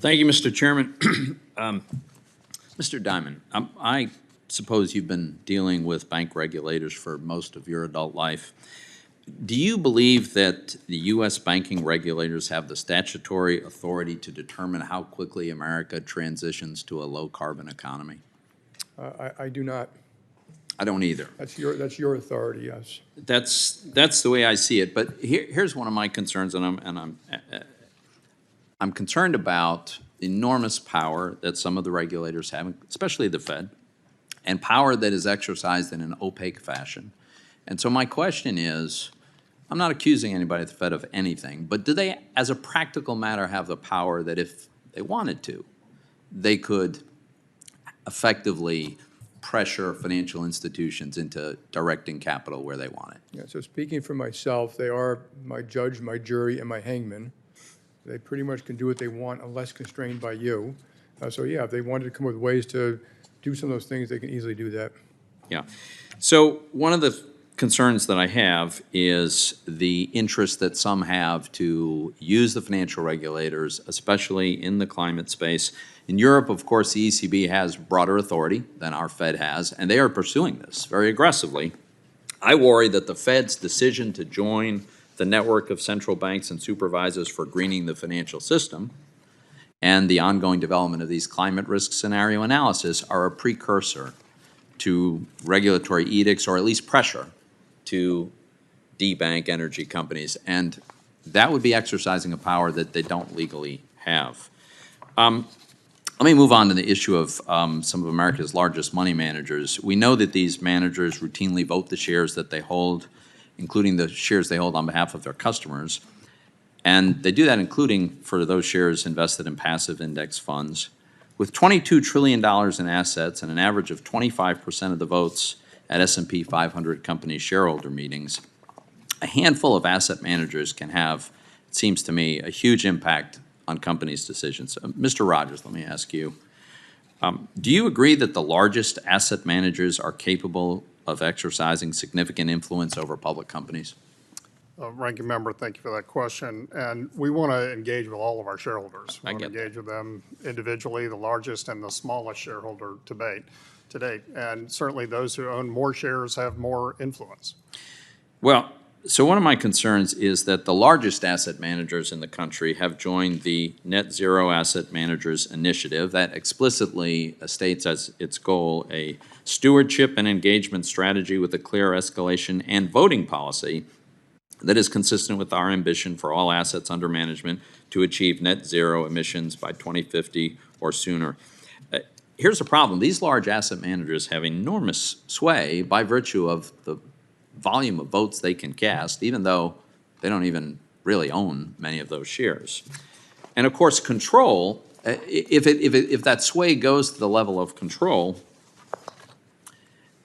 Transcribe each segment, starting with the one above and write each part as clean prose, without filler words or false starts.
Thank you, Mr. Chairman. Mr. Diamond, I suppose you've been dealing with bank regulators for most of your adult life. Do you believe that the U.S. banking regulators have the statutory authority to determine how quickly America transitions to a low-carbon economy? I do not. I don't either. That's your authority, yes. That's the way I see it. But here's one of my concerns, and I'm concerned about the enormous power that some of the regulators have, especially the Fed, and power that is exercised in an opaque fashion. And so my question is, I'm not accusing anybody at the Fed of anything, but do they, as a practical matter, have the power that if they wanted to, they could effectively pressure financial institutions into directing capital where they want it? Yeah, so speaking for myself, they are my judge, my jury, and my hangman. They pretty much can do what they want unless constrained by you. So yeah, if they wanted to come up with ways to do some of those things, they can easily do that. Yeah. So one of the concerns that I have is the interest that some have to use the financial regulators, especially in the climate space. In Europe, of course, the ECB has broader authority than our Fed has, and they are pursuing this very aggressively. I worry that the Fed's decision to join the network of central banks and supervisors for greening the financial system and the ongoing development of these climate risk scenario analysis are a precursor to regulatory edicts, or at least pressure to debank energy companies. And that would be exercising a power that they don't legally have. Let me move on to the issue of some of America's largest money managers. We know that these managers routinely vote the shares that they hold, including the shares they hold on behalf of their customers. And they do that including for those shares invested in passive index funds. With $22 trillion in assets and an average of 25% of the votes at S&P 500 company shareholder meetings, a handful of asset managers can have, it seems to me, a huge impact on companies' decisions. Mr. Rogers, let me ask you, do you agree that the largest asset managers are capable of exercising significant influence over public companies? Ranking member, thank you for that question. And we want to engage with all of our shareholders. We I want to get engage with them individually, the largest and the smallest shareholder to date. And certainly those who own more shares have more influence. Well, so one of my concerns is that the largest asset managers in the country have joined the Net Zero Asset Managers Initiative that explicitly states as its goal a stewardship and engagement strategy with a clear escalation and voting policy that is consistent with our ambition for all assets under management to achieve net zero emissions by 2050 or sooner. Here's the problem. These large asset managers have enormous sway by virtue of the volume of votes they can cast, even though they don't even really own many of those shares. And of course, control, if that sway goes to the level of control,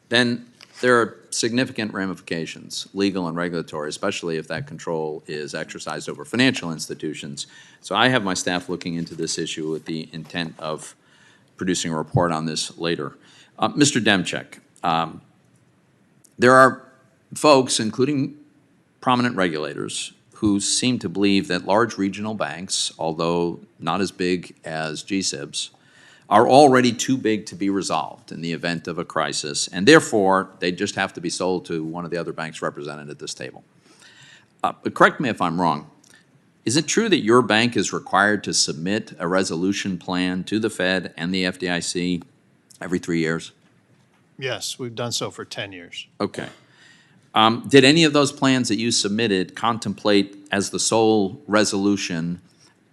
then there are significant ramifications, legal and regulatory, especially if that control is exercised over financial institutions. So I have my staff looking into this issue with the intent of producing a report on this later. Mr. Demchek, there are folks, including prominent regulators, who seem to believe that large regional banks, although not as big as GSIBs, are already too big to be resolved in the event of a crisis, and therefore they just have to be sold to one of the other banks represented at this table. But correct me if I'm wrong. Is it true that your bank is required to submit a resolution plan to the Fed and the FDIC every 3 years? Yes, we've done so for 10 years. Okay. Did any of those plans that you submitted contemplate as the sole resolution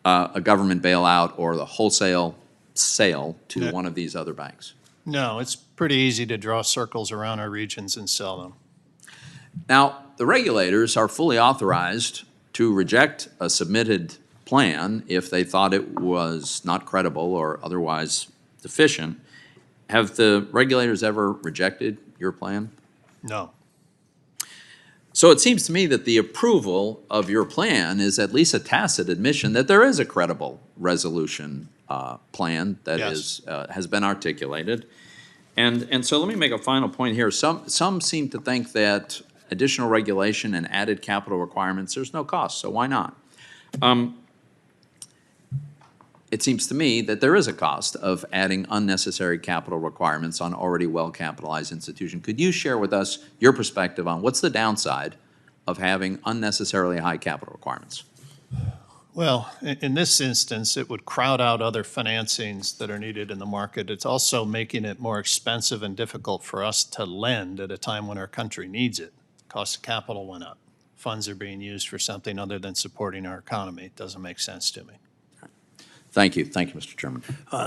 a government bailout or the wholesale sale to No. one of these other banks? No, it's pretty easy to draw circles around our regions and sell them. Now, the regulators are fully authorized to reject a submitted plan if they thought it was not credible or otherwise deficient. Have the regulators ever rejected your plan? No. So it seems to me that the approval of your plan is at least a tacit admission that there is a credible resolution plan that Yes. has been articulated. And so let me make a final point here. Some seem to think that additional regulation and added capital requirements, there's no cost, so why not? it seems to me that there is a cost of adding unnecessary capital requirements on already well-capitalized institutions. Could you share with us your perspective on what's the downside of having unnecessarily high capital requirements? Well, in this instance, it would crowd out other financings that are needed in the market. It's also making it more expensive and difficult for us to lend at a time when our country needs it. Cost of capital went up. Funds are being used for something other than supporting our economy. It doesn't make sense to me. Thank you. Thank you, Mr. Chairman.